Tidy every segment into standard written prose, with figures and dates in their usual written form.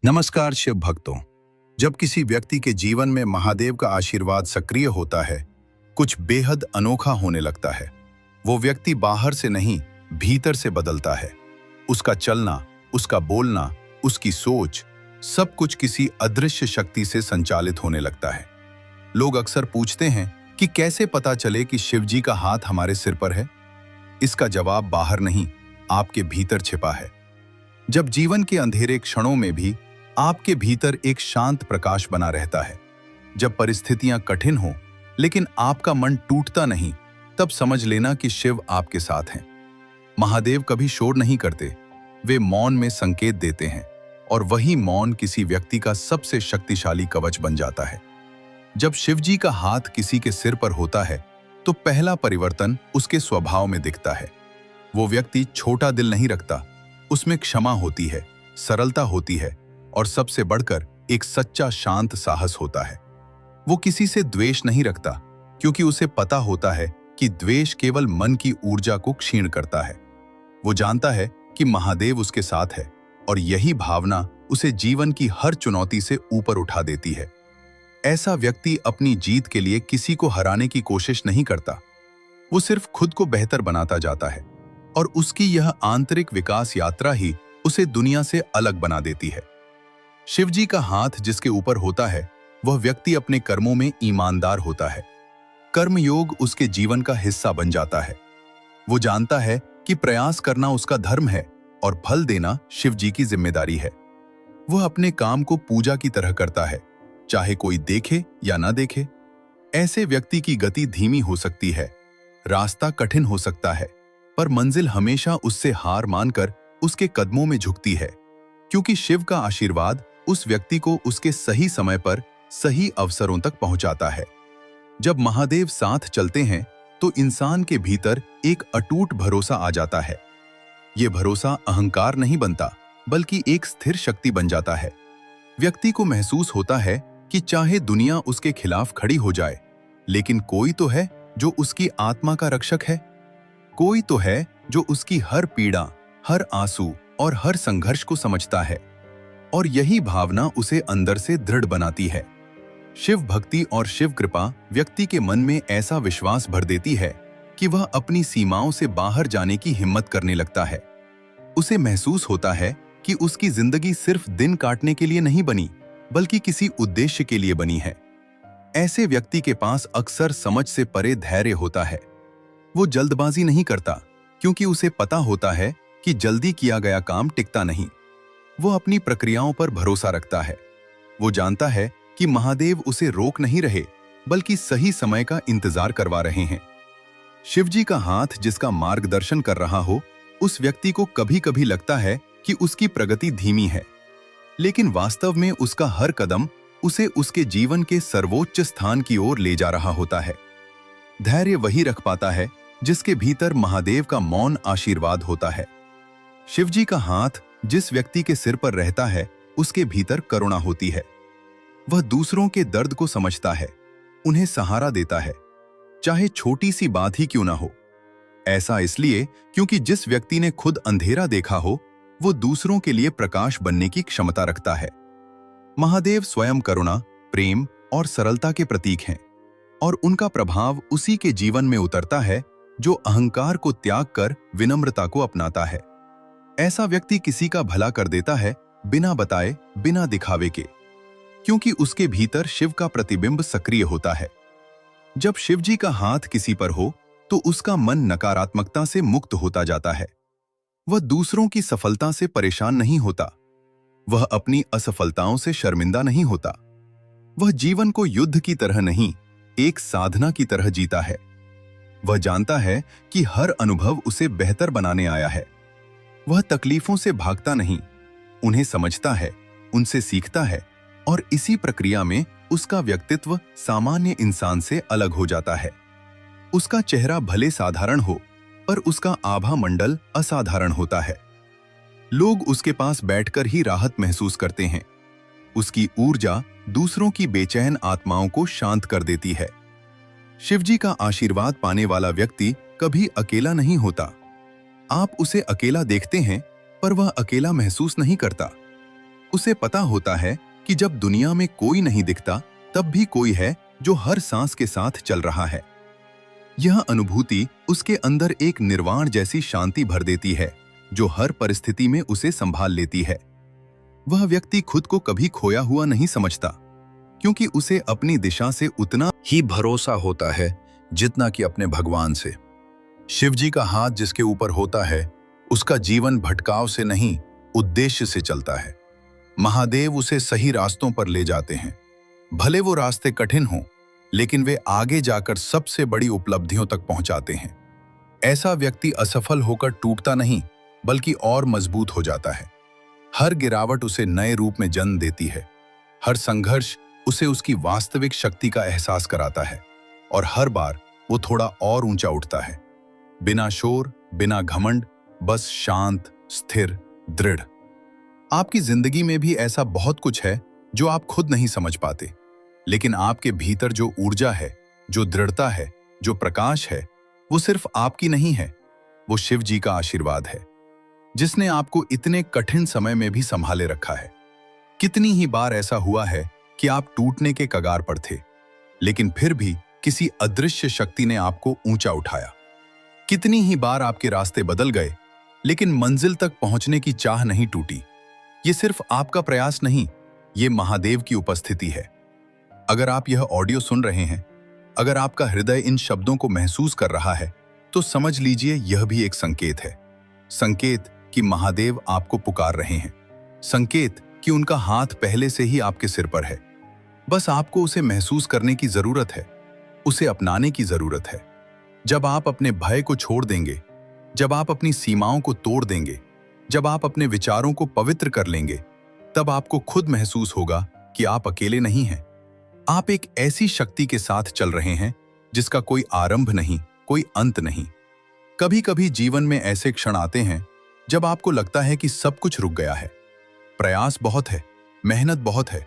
नमस्कार शिव भक्तों। जब किसी व्यक्ति के जीवन में महादेव का आशीर्वाद सक्रिय होता है, कुछ बेहद अनोखा होने लगता है। वो व्यक्ति बाहर से नहीं, भीतर से बदलता है। उसका चलना, उसका बोलना, उसकी सोच, सब कुछ किसी अदृश्य शक्ति से संचालित होने लगता है। लोग अक्सर पूछते हैं कि कैसे पता चले कि शिव जी का हाथ हमारे सिर पर है। इसका जवाब बाहर नहीं, आपके भीतर छिपा है। जब जीवन के अंधेरे क्षणों में भी आपके भीतर एक शांत प्रकाश बना रहता है, जब परिस्थितियां कठिन हों लेकिन आपका मन टूटता नहीं, तब समझ लेना कि शिव आपके साथ हैं। महादेव कभी शोर नहीं करते, वे मौन में संकेत देते हैं और वही मौन किसी व्यक्ति का सबसे शक्तिशाली कवच बन जाता है। जब शिव जी का हाथ किसी के सिर पर होता है तो पहला परिवर्तन उसके स्वभाव में दिखता है। वो व्यक्ति छोटा दिल नहीं रखता, उसमें क्षमा होती है, सरलता होती है और सबसे बढ़कर एक सच्चा शांत साहस होता है। वो किसी से द्वेष नहीं रखता, क्योंकि उसे पता होता है कि द्वेष केवल मन की ऊर्जा को क्षीण करता है। वो जानता है कि महादेव उसके साथ है और यही भावना उसे जीवन की हर चुनौती से ऊपर उठा देती है। ऐसा व्यक्ति अपनी जीत के लिए किसी को हराने की कोशिश नहीं करता, वो सिर्फ खुद को बेहतर बनाता जाता है और उसकी यह आंतरिक विकास यात्रा ही उसे दुनिया से अलग बना देती है। शिव जी का हाथ जिसके ऊपर होता है, वह व्यक्ति अपने कर्मों में ईमानदार होता है। कर्मयोग उसके जीवन का हिस्सा बन जाता है। वो जानता है कि प्रयास करना उसका धर्म है और फल देना शिव जी की जिम्मेदारी है। वह अपने काम को पूजा की तरह करता है, चाहे कोई देखे या ना देखे। ऐसे व्यक्ति की गति धीमी हो सकती है, रास्ता कठिन हो सकता है, पर मंजिल हमेशा उससे हार मानकर उसके कदमों में झुकती है, क्योंकि शिव का आशीर्वाद उस व्यक्ति को उसके सही समय पर सही अवसरों तक पहुंचाता है। जब महादेव साथ चलते हैं तो इंसान के भीतर एक अटूट भरोसा आ जाता है। ये भरोसा अहंकार नहीं बनता, बल्कि एक स्थिर शक्ति बन जाता है। व्यक्ति को महसूस होता है कि चाहे दुनिया उसके खिलाफ खड़ी हो जाए, लेकिन कोई तो है जो उसकी आत्मा का रक्षक है। कोई तो है जो उसकी हर पीड़ा, हर आंसू और हर संघर्ष को समझता है, और यही भावना उसे अंदर से दृढ़ बनाती है। शिव भक्ति और शिव कृपा व्यक्ति के मन में ऐसा विश्वास भर देती है कि वह अपनी सीमाओं से बाहर जाने की हिम्मत करने लगता है। उसे महसूस होता है कि उसकी जिंदगी सिर्फ दिन काटने के लिए नहीं बनी, बल्कि किसी उद्देश्य के लिए बनी है। ऐसे व्यक्ति के पास अक्सर समझ से परे धैर्य होता है। वो जल्दबाजी नहीं करता, क्योंकि उसे पता होता है कि जल्दी किया गया काम टिकता नहीं। वो अपनी प्रक्रियाओं पर भरोसा रखता है। वो जानता है कि महादेव उसे रोक नहीं रहे, बल्कि सही समय का इंतजार करवा रहे हैं। शिवजी का हाथ जिसका मार्गदर्शन कर रहा हो, उस व्यक्ति को कभी-कभी लगता है कि उसकी प्रगति धीमी है, लेकिन वास्तव में उसका हर कदम उसे उसके जीवन के सर्वोच्च स्थान की ओर ले जा रहा होता है। धैर्य वही रख पाता है जिसके भीतर महादेव का मौन आशीर्वाद होता है। शिवजी का हाथ जिस व्यक्ति के सिर पर रहता है, उसके भीतर करुणा होती है। वह दूसरों के दर्द को समझता है, उन्हें सहारा देता है, चाहे छोटी सी बात ही क्यों ना हो। ऐसा इसलिए क्योंकि जिस व्यक्ति ने खुद अंधेरा देखा हो, वो दूसरों के लिए प्रकाश बनने की क्षमता रखता है। महादेव स्वयं करुणा, प्रेम और सरलता के प्रतीक हैं, और उनका प्रभाव उसी के जीवन में उतरता है जो अहंकार को त्याग कर विनम्रता को अपनाता है। ऐसा व्यक्ति किसी का भला कर देता है, बिना बताए, बिना दिखावे के, क्योंकि उसके भीतर शिव का प्रतिबिंब सक्रिय होता है। जब शिव जी का हाथ किसी पर हो तो उसका मन नकारात्मकता से मुक्त होता जाता है। वह दूसरों की सफलता से परेशान नहीं होता, वह अपनी असफलताओं से शर्मिंदा नहीं होता। वह जीवन को युद्ध की तरह नहीं, एक साधना की तरह जीता है। वह जानता है कि हर अनुभव उसे बेहतर बनाने आया है। वह तकलीफों से भागता नहीं, उन्हें समझता है, उनसे सीखता है, और इसी प्रक्रिया में उसका व्यक्तित्व सामान्य इंसान से अलग हो जाता है। उसका चेहरा भले साधारण हो, पर उसका आभा मंडल असाधारण होता है। लोग उसके पास बैठकर ही राहत महसूस करते हैं। उसकी ऊर्जा दूसरों की बेचैन आत्माओं को शांत कर देती है। शिवजी का आशीर्वाद पाने वाला व्यक्ति कभी अकेला नहीं होता। आप उसे अकेला देखते हैं, पर वह अकेला महसूस नहीं करता। उसे पता होता है कि जब दुनिया में कोई नहीं दिखता, तब भी कोई है जो हर सांस के साथ चल रहा है। यह अनुभूति उसके अंदर एक निर्वाण जैसी शांति भर देती है, जो हर परिस्थिति में उसे संभाल लेती है। वह व्यक्ति खुद को कभी खोया हुआ नहीं समझता, क्योंकि उसे अपनी दिशा से उतना ही भरोसा होता है जितना कि अपने भगवान से। शिवजी का हाथ जिसके ऊपर होता है, उसका जीवन भटकाव से नहीं, उद्देश्य से चलता है। महादेव उसे सही रास्तों पर ले जाते हैं। भले वो रास्ते कठिन हों, लेकिन वे आगे जाकर सबसे बड़ी उपलब्धियों तक पहुंचाते हैं। ऐसा व्यक्ति असफल होकर टूटता नहीं, बल्कि और मजबूत हो जाता है। हर गिरावट उसे नए रूप में जन्म देती है। हर संघर्ष उसे उसकी वास्तविक शक्ति का एहसास कराता है, और हर बार वो थोड़ा और ऊंचा उठता है। बिना शोर, बिना घमंड, बस शांत, स्थिर, दृढ़। आपकी जिंदगी में भी ऐसा बहुत कुछ है जो आप खुद नहीं समझ पाते, लेकिन आपके भीतर जो ऊर्जा है, जो दृढ़ता है, जो प्रकाश है, वो सिर्फ आपकी नहीं है, वो शिव जी का आशीर्वाद है, जिसने आपको इतने कठिन समय में भी संभाले रखा है। कितनी ही बार ऐसा हुआ है कि आप टूटने के कगार पर थे, लेकिन फिर भी किसी अदृश्य शक्ति ने आपको ऊंचा उठाया। कितनी ही बार आपके रास्ते बदल गए, लेकिन मंजिल तक पहुंचने की चाह नहीं टूटी। ये सिर्फ आपका प्रयास नहीं, ये महादेव की उपस्थिति है। अगर आप यह ऑडियो सुन रहे हैं, अगर आपका हृदय इन शब्दों को महसूस कर रहा है, तो समझ लीजिए यह भी एक संकेत है। संकेत कि महादेव आपको पुकार रहे हैं। संकेत कि उनका हाथ पहले से ही आपके सिर पर है। बस आपको उसे महसूस करने की जरूरत है, उसे अपनाने की जरूरत है। जब आप अपने भय को छोड़ देंगे, जब आप अपनी सीमाओं को तोड़ देंगे, जब आप अपने विचारों को पवित्र कर लेंगे, तब आपको खुद महसूस होगा कि आप अकेले नहीं हैं। आप एक ऐसी शक्ति के साथ चल रहे हैं जिसका कोई आरंभ नहीं, कोई अंत नहीं। कभी कभी जीवन में ऐसे क्षण आते हैं जब आपको लगता है कि सब कुछ रुक गया है। प्रयास बहुत है, मेहनत बहुत है,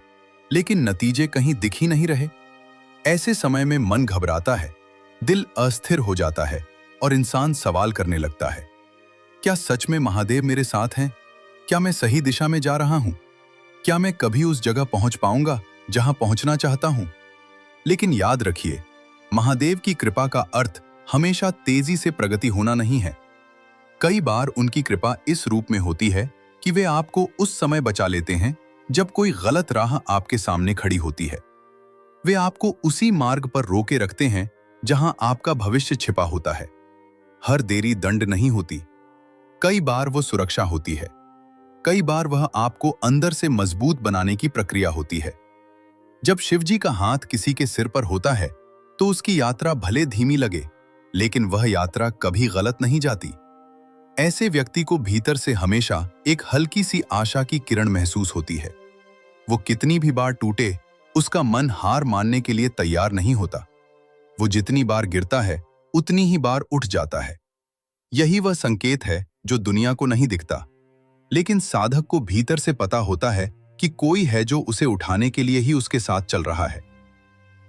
लेकिन नतीजे कहीं दिख ही नहीं रहे। ऐसे समय में मन घबराता है, दिल अस्थिर हो जाता है और इंसान सवाल करने लगता है, क्या सच में महादेव मेरे साथ हैं? क्या मैं सही दिशा में जा रहा हूं? क्या मैं कभी उस जगह पहुंच पाऊंगा जहां पहुंचना चाहता हूं? लेकिन याद रखिए, महादेव की कृपा का अर्थ हमेशा तेजी से प्रगति होना नहीं है। कई बार उनकी कृपा इस रूप में होती है कि वे आपको उस समय बचा लेते हैं जब कोई गलत राह आपके सामने खड़ी होती है। वे आपको उसी मार्ग पर रोके रखते हैं जहां आपका भविष्य छिपा होता है। हर देरी दंड नहीं होती, कई बार वो सुरक्षा होती है। कई बार वह आपको अंदर से मजबूत बनाने की प्रक्रिया होती है। जब शिवजी का हाथ किसी के सिर पर होता है, तो उसकी यात्रा भले धीमी लगे, लेकिन वह यात्रा कभी गलत नहीं जाती। ऐसे व्यक्ति को भीतर से हमेशा एक हल्की सी आशा की किरण महसूस होती है। वो कितनी भी बार टूटे, उसका मन हार मानने के लिए तैयार नहीं होता। वो जितनी बार गिरता है, उतनी ही बार उठ जाता है। यही वह संकेत है जो दुनिया को नहीं दिखता, लेकिन साधक को भीतर से पता होता है कि कोई है जो उसे उठाने के लिए ही उसके साथ चल रहा है।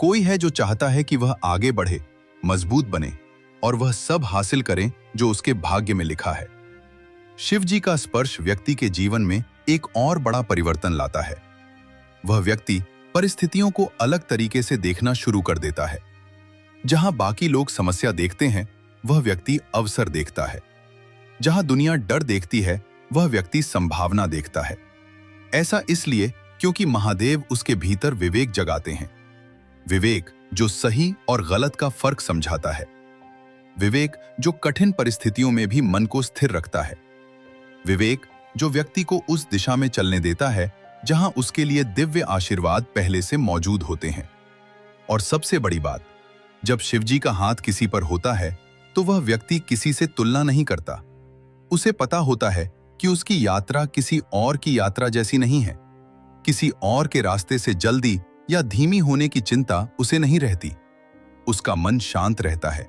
कोई है जो चाहता है कि वह आगे बढ़े, मजबूत बने और वह सब हासिल करे जो उसके भाग्य में लिखा है। शिव जी का स्पर्श व्यक्ति के जीवन में एक और बड़ा परिवर्तन लाता है। वह व्यक्ति परिस्थितियों को अलग तरीके से देखना शुरू कर देता है। जहां बाकी लोग समस्या देखते हैं, वह व्यक्ति अवसर देखता है। जहां दुनिया डर देखती है, वह व्यक्ति संभावना देखता है। ऐसा इसलिए क्योंकि महादेव उसके भीतर विवेक जगाते हैं। विवेक जो सही और गलत का फर्क समझाता है। विवेक जो कठिन परिस्थितियों में भी मन को स्थिर रखता है। विवेक जो व्यक्ति को उस दिशा में चलने देता है जहां उसके लिए दिव्य आशीर्वाद पहले से मौजूद होते हैं। और सबसे बड़ी बात, जब शिवजी का हाथ किसी पर होता है, तो वह व्यक्ति किसी से तुलना नहीं करता। उसे पता होता है कि उसकी यात्रा किसी और की यात्रा जैसी नहीं है। किसी और के रास्ते से जल्दी या धीमी होने की चिंता उसे नहीं रहती। उसका मन शांत रहता है,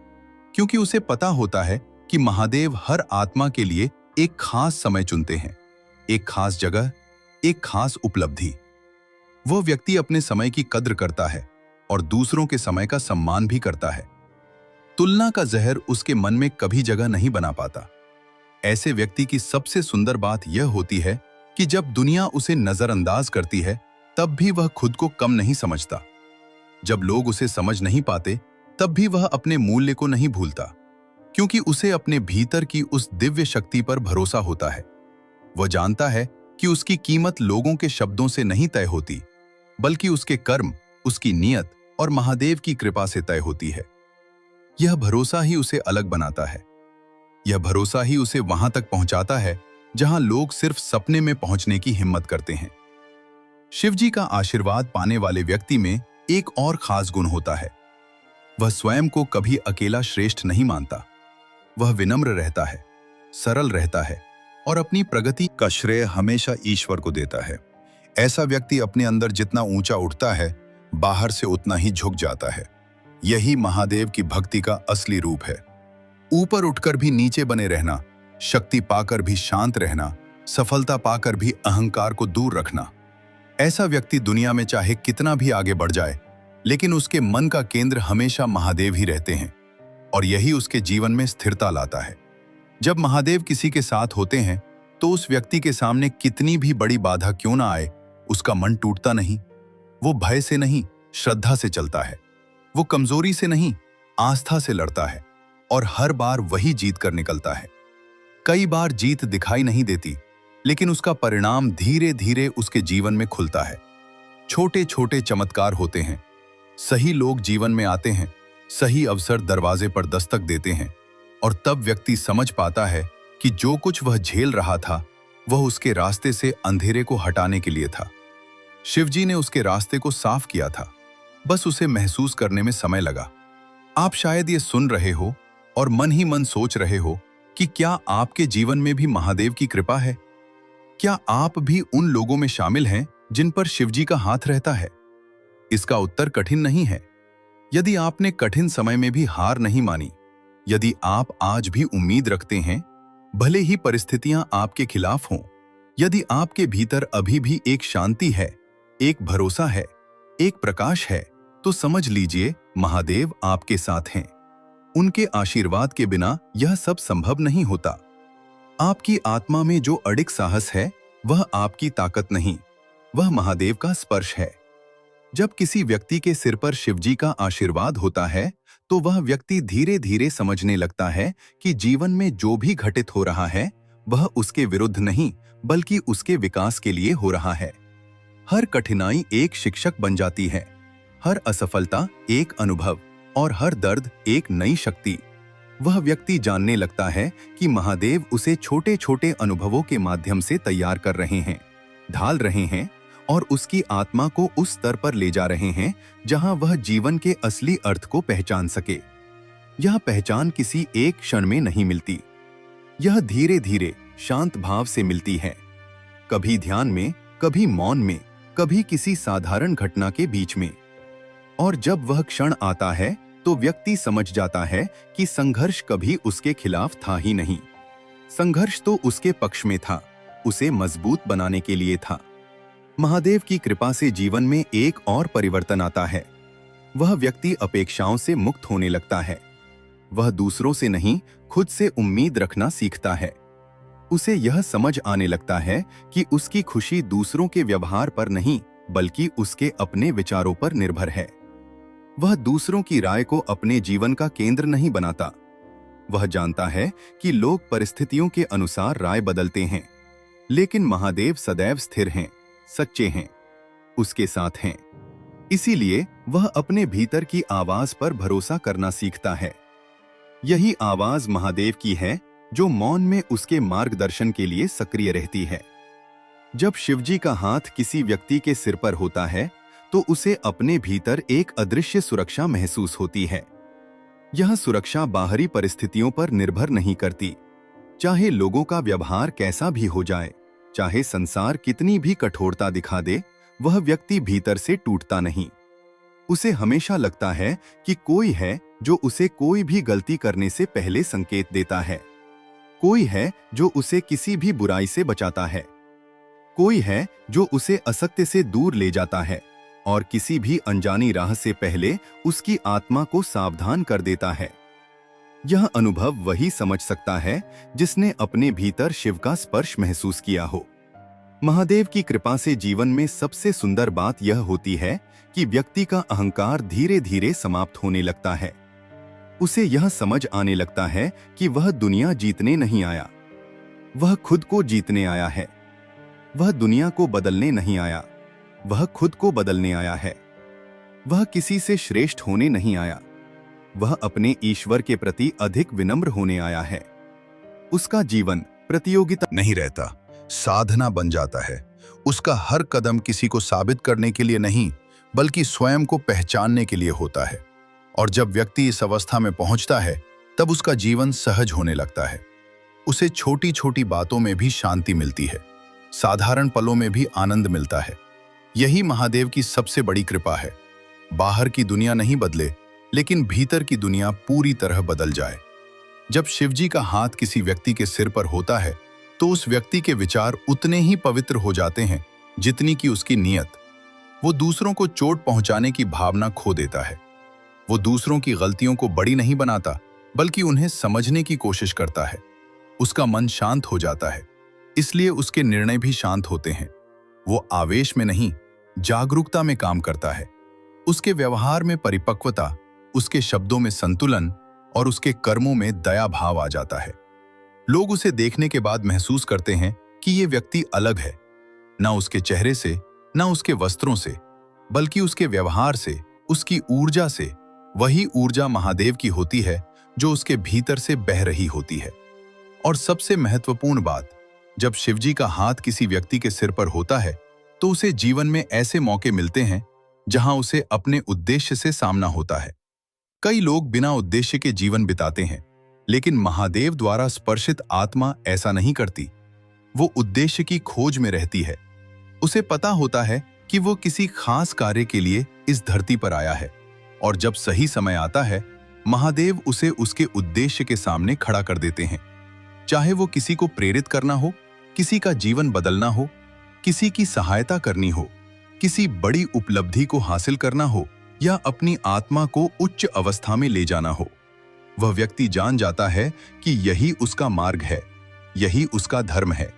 क्योंकि उसे पता होता है कि महादेव हर आत्मा के लिए एक खास समय चुनते हैं, एक खास जगह, एक खास उपलब्धि। वह व्यक्ति अपने समय की कद्र करता है और दूसरों के समय का सम्मान भी करता है। तुलना का जहर उसके मन में कभी जगह नहीं बना पाता। ऐसे व्यक्ति की सबसे सुंदर बात यह होती है कि जब दुनिया उसे नजरअंदाज करती है तब भी वह खुद को कम नहीं समझता। जब लोग उसे समझ नहीं पाते तब भी वह अपने मूल्य को नहीं भूलता, क्योंकि उसे अपने भीतर की उस दिव्य शक्ति पर भरोसा होता है। वह जानता है कि उसकी कीमत लोगों के शब्दों से नहीं तय होती, बल्कि उसके कर्म, उसकी नीयत और महादेव की कृपा से तय होती है। यह भरोसा ही उसे अलग बनाता है। यह भरोसा ही उसे वहां तक पहुंचाता है जहां लोग सिर्फ सपने में पहुंचने की हिम्मत करते हैं। शिवजी का आशीर्वाद पाने वाले व्यक्ति में एक और खास गुण होता है। वह स्वयं को कभी अकेला श्रेष्ठ नहीं मानता। वह विनम्र रहता है, सरल रहता है और अपनी प्रगति का श्रेय हमेशा ईश्वर को देता है। ऐसा व्यक्ति अपने अंदर जितना ऊंचा उठता है, बाहर से उतना ही झुक जाता है। यही महादेव की भक्ति का असली रूप है। ऊपर उठकर भी नीचे बने रहना, शक्ति पाकर भी शांत रहना, सफलता पाकर भी अहंकार को दूर रखना। ऐसा व्यक्ति दुनिया में चाहे कितना भी आगे बढ़ जाए, लेकिन उसके मन का केंद्र हमेशा महादेव ही रहते हैं, और यही उसके जीवन में स्थिरता लाता है। जब महादेव किसी के साथ होते हैं तो उस व्यक्ति के सामने कितनी भी बड़ी बाधा क्यों ना आए, उसका मन टूटता नहीं। वो भय से नहीं, श्रद्धा से चलता है। वो कमजोरी से नहीं, आस्था से लड़ता है और हर बार वही जीत कर निकलता है। कई बार जीत दिखाई नहीं देती, लेकिन उसका परिणाम धीरे धीरे उसके जीवन में खुलता है। छोटे छोटे चमत्कार होते हैं। सही लोग जीवन में आते हैं, सही अवसर दरवाजे पर दस्तक देते हैं, और तब व्यक्ति समझ पाता है कि जो कुछ वह झेल रहा था वह उसके रास्ते से अंधेरे को हटाने के लिए था। शिवजी ने उसके रास्ते को साफ किया था, बस उसे महसूस करने में समय लगा। आप शायद ये सुन रहे हो और मन ही मन सोच रहे हो कि क्या आपके जीवन में भी महादेव की कृपा है? क्या आप भी उन लोगों में शामिल हैं जिन पर शिवजी का हाथ रहता है? इसका उत्तर कठिन नहीं है। यदि आपने कठिन समय में भी हार नहीं मानी, यदि आप आज भी उम्मीद रखते हैं, भले ही परिस्थितियां आपके खिलाफ हों, यदि आपके भीतर अभी भी एक शांति है, एक भरोसा है, एक प्रकाश है, तो समझ लीजिए महादेव आपके साथ हैं। उनके आशीर्वाद के बिना यह सब संभव नहीं होता। आपकी आत्मा में जो अडिग साहस है, वह आपकी ताकत नहीं, वह महादेव का स्पर्श है। जब किसी व्यक्ति के सिर पर शिवजी का आशीर्वाद होता है, तो वह व्यक्ति धीरे धीरे समझने लगता है कि जीवन में जो भी घटित हो रहा है, वह उसके विरुद्ध नहीं, बल्कि उसके विकास के लिए हो रहा है। हर कठिनाई एक शिक्षक बन जाती है, हर असफलता एक अनुभव और हर दर्द एक नई शक्ति। वह व्यक्ति जानने लगता है कि महादेव उसे छोटे छोटे अनुभवों के माध्यम से तैयार कर रहे हैं, ढाल रहे हैं और उसकी आत्मा को उस स्तर पर ले जा रहे हैं जहां वह जीवन के असली अर्थ को पहचान सके। यह पहचान किसी एक क्षण में नहीं मिलती, यह धीरे धीरे शांत भाव से मिलती है। कभी ध्यान में, कभी मौन में, कभी किसी साधारण घटना के बीच में। और जब वह क्षण आता है तो व्यक्ति समझ जाता है कि संघर्ष कभी उसके खिलाफ था ही नहीं। संघर्ष तो उसके पक्ष में था, उसे मजबूत बनाने के लिए था। महादेव की कृपा से जीवन में एक और परिवर्तन आता है। वह व्यक्ति अपेक्षाओं से मुक्त होने लगता है। वह दूसरों से नहीं, खुद से उम्मीद रखना सीखता है। उसे यह समझ आने लगता है कि उसकी खुशी दूसरों के व्यवहार पर नहीं, बल्कि उसके अपने विचारों पर निर्भर है। वह दूसरों की राय को अपने जीवन का केंद्र नहीं बनाता। वह जानता है कि लोग परिस्थितियों के अनुसार राय बदलते हैं, लेकिन महादेव सदैव स्थिर हैं, सच्चे हैं, उसके साथ हैं। इसीलिए वह अपने भीतर की आवाज पर भरोसा करना सीखता है। यही आवाज महादेव की है जो मौन में उसके मार्गदर्शन के लिए सक्रिय रहती है। जब शिवजी का हाथ किसी व्यक्ति के सिर पर होता है तो उसे अपने भीतर एक अदृश्य सुरक्षा महसूस होती है। यह सुरक्षा बाहरी परिस्थितियों पर निर्भर नहीं करती। चाहे लोगों का व्यवहार कैसा भी हो जाए, चाहे संसार कितनी भी कठोरता दिखा दे, वह व्यक्ति भीतर से टूटता नहीं। उसे हमेशा लगता है कि कोई है जो उसे कोई भी गलती करने से पहले संकेत देता है। कोई है जो उसे किसी भी बुराई से बचाता है। कोई है जो उसे असत्य से दूर ले जाता है और किसी भी अनजानी राह से पहले उसकी आत्मा को सावधान कर देता है। यह अनुभव वही समझ सकता है जिसने अपने भीतर शिव का स्पर्श महसूस किया हो। महादेव की कृपा से जीवन में सबसे सुंदर बात यह होती है कि व्यक्ति का अहंकार धीरे धीरे समाप्त होने लगता है। उसे यह समझ आने लगता है कि वह दुनिया जीतने नहीं आया, वह खुद को जीतने आया है। वह दुनिया को बदलने नहीं आया, वह खुद को बदलने आया है। वह किसी से श्रेष्ठ होने नहीं आया, वह अपने ईश्वर के प्रति अधिक विनम्र होने आया है। उसका जीवन प्रतियोगिता नहीं रहता, साधना बन जाता है। उसका हर कदम किसी को साबित करने के लिए नहीं, बल्कि स्वयं को पहचानने के लिए होता है। और जब व्यक्ति इस अवस्था में पहुंचता है, तब उसका जीवन सहज होने लगता है। उसे छोटी छोटी बातों में भी शांति मिलती है, साधारण पलों में भी आनंद मिलता है। यही महादेव की सबसे बड़ी कृपा है। बाहर की दुनिया नहीं बदले, लेकिन भीतर की दुनिया पूरी तरह बदल जाए। जब शिवजी का हाथ किसी व्यक्ति के सिर पर होता है, तो उस व्यक्ति के विचार उतने ही पवित्र हो जाते हैं जितनी कि उसकी नीयत। वो दूसरों को चोट पहुंचाने की भावना खो देता है। वो दूसरों की गलतियों को बड़ी नहीं बनाता, बल्कि उन्हें समझने की कोशिश करता है। उसका मन शांत हो जाता है, इसलिए उसके निर्णय भी शांत होते हैं। वो आवेश में नहीं, जागरूकता में काम करता है। उसके व्यवहार में परिपक्वता, उसके शब्दों में संतुलन और उसके कर्मों में दया भाव आ जाता है। लोग उसे देखने के बाद महसूस करते हैं कि ये व्यक्ति अलग है, ना उसके चेहरे से, ना उसके वस्त्रों से, बल्कि उसके व्यवहार से, उसकी ऊर्जा से। वही ऊर्जा महादेव की होती है जो उसके भीतर से बह रही होती है। और सबसे महत्वपूर्ण बात, जब शिवजी का हाथ किसी व्यक्ति के सिर पर होता है, तो उसे जीवन में ऐसे मौके मिलते हैं जहां उसे अपने उद्देश्य से सामना होता है। कई लोग बिना उद्देश्य के जीवन बिताते हैं, लेकिन महादेव द्वारा स्पर्शित आत्मा ऐसा नहीं करती। वो उद्देश्य की खोज में रहती है। उसे पता होता है कि वो किसी खास कार्य के लिए इस धरती पर आया है, और जब सही समय आता है, महादेव उसे उसके उद्देश्य के सामने खड़ा कर देते हैं। चाहे वो किसी को प्रेरित करना हो, किसी का जीवन बदलना हो, किसी की सहायता करनी हो, किसी बड़ी उपलब्धि को हासिल करना हो, या अपनी आत्मा को उच्च अवस्था में ले जाना हो, वह व्यक्ति जान जाता है कि यही उसका मार्ग है, यही उसका धर्म है।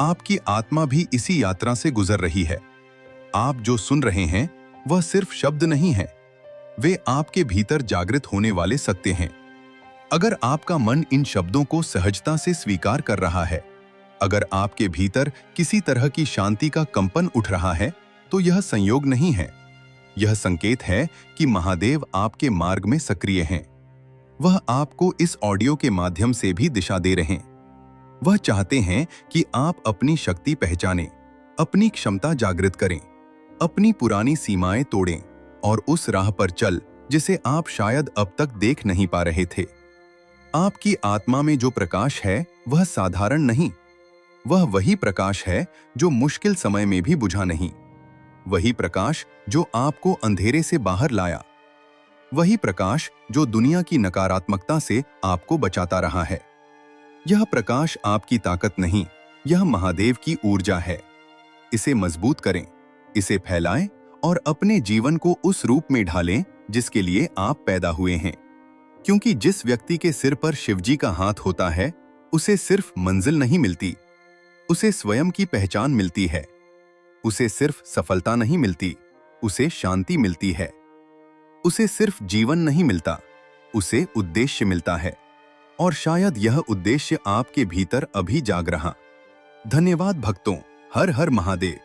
आपकी आत्मा भी इसी यात्रा से गुजर रही है। आप जो सुन रहे हैं वह सिर्फ शब्द नहीं है, वे आपके भीतर जागृत होने वाले सत्य हैं। अगर आपका मन इन शब्दों को सहजता से स्वीकार कर रहा है, अगर आपके भीतर किसी तरह की शांति का कंपन उठ रहा है, तो यह संयोग नहीं है, यह संकेत है कि महादेव आपके मार्ग में सक्रिय हैं। वह आपको इस ऑडियो के माध्यम से भी दिशा दे रहे हैं। वह चाहते हैं कि आप अपनी शक्ति पहचानें, अपनी क्षमता जागृत करें, अपनी पुरानी सीमाएं तोड़ें और उस राह पर चल जिसे आप शायद अब तक देख नहीं पा रहे थे। आपकी आत्मा में जो प्रकाश है वह साधारण नहीं, वह वही प्रकाश है जो मुश्किल समय में भी बुझा नहीं, वही प्रकाश जो आपको अंधेरे से बाहर लाया, वही प्रकाश जो दुनिया की नकारात्मकता से आपको बचाता रहा है। यह प्रकाश आपकी ताकत नहीं, यह महादेव की ऊर्जा है। इसे मजबूत करें, इसे फैलाएं और अपने जीवन को उस रूप में ढालें जिसके लिए आप पैदा हुए हैं। क्योंकि जिस व्यक्ति के सिर पर शिवजी का हाथ होता है, उसे सिर्फ मंजिल नहीं मिलती, उसे स्वयं की पहचान मिलती है। उसे सिर्फ सफलता नहीं मिलती, उसे शांति मिलती है। उसे सिर्फ जीवन नहीं मिलता, उसे उद्देश्य मिलता है। और शायद यह उद्देश्य आपके भीतर अभी जाग रहा। धन्यवाद भक्तों। हर हर महादेव।